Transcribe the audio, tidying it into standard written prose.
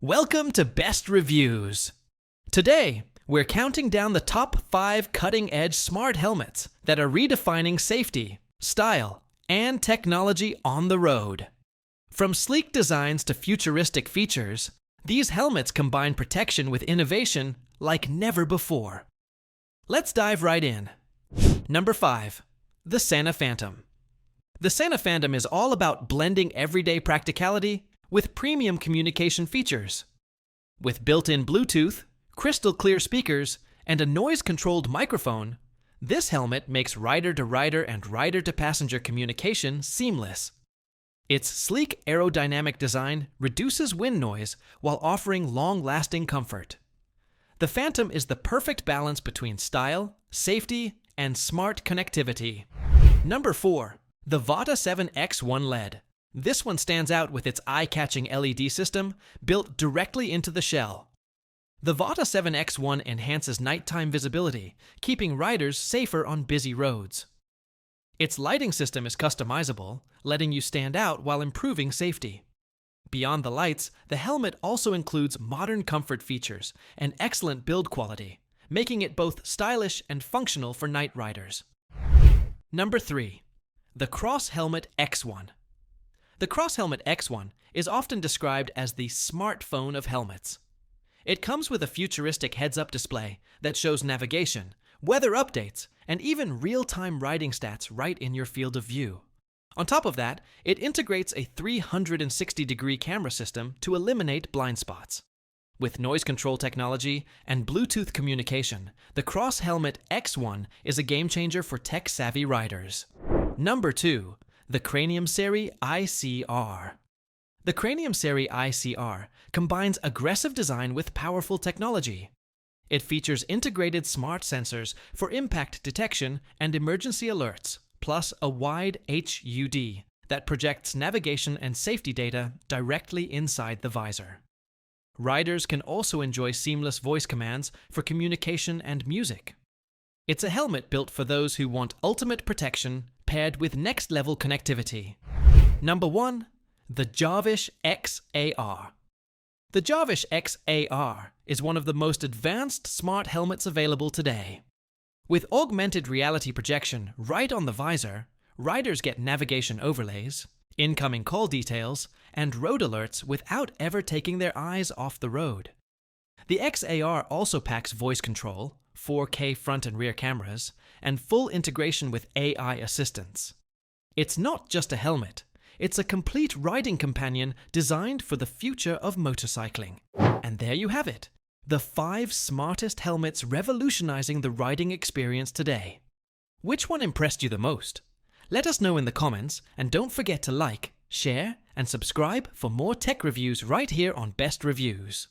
Welcome to Best Reviews. Today, we're counting down the top 5 cutting-edge smart helmets that are redefining safety, style, and technology on the road. From sleek designs to futuristic features, these helmets combine protection with innovation like never before. Let's dive right in. Number 5. The SENA Phantom. The SENA Phantom is all about blending everyday practicality with premium communication features. With built-in Bluetooth, crystal-clear speakers, and a noise-controlled microphone, this helmet makes rider-to-rider and rider-to-passenger communication seamless. Its sleek aerodynamic design reduces wind noise while offering long-lasting comfort. The Phantom is the perfect balance between style, safety, and smart connectivity. Number 4. The VATA 7 X1 LED. This one stands out with its eye-catching LED system built directly into the shell. The VATA 7 X1 enhances nighttime visibility, keeping riders safer on busy roads. Its lighting system is customizable, letting you stand out while improving safety. Beyond the lights, the helmet also includes modern comfort features and excellent build quality, making it both stylish and functional for night riders. Number 3. The CrossHelmet X1. The CrossHelmet X1 is often described as the smartphone of helmets. It comes with a futuristic heads-up display that shows navigation, weather updates, and even real-time riding stats right in your field of view. On top of that, it integrates a 360-degree camera system to eliminate blind spots. With noise control technology and Bluetooth communication, the CrossHelmet X1 is a game-changer for tech-savvy riders. Number 2. The Cranium série ICR. The Cranium série ICR combines aggressive design with powerful technology. It features integrated smart sensors for impact detection and emergency alerts, plus a wide HUD that projects navigation and safety data directly inside the visor. Riders can also enjoy seamless voice commands for communication and music. It's a helmet built for those who want ultimate protection paired with next-level connectivity. Number 1. The Jarvish X-AR. The Jarvish X-AR is one of the most advanced smart helmets available today. With augmented reality projection right on the visor, riders get navigation overlays, incoming call details, and road alerts without ever taking their eyes off the road. The X-AR also packs voice control, 4K front and rear cameras, and full integration with AI assistance. It's not just a helmet, it's a complete riding companion designed for the future of motorcycling. And there you have it, the 5 smartest helmets revolutionizing the riding experience today. Which one impressed you the most? Let us know in the comments, and don't forget to like, share, and subscribe for more tech reviews right here on Best Reviews.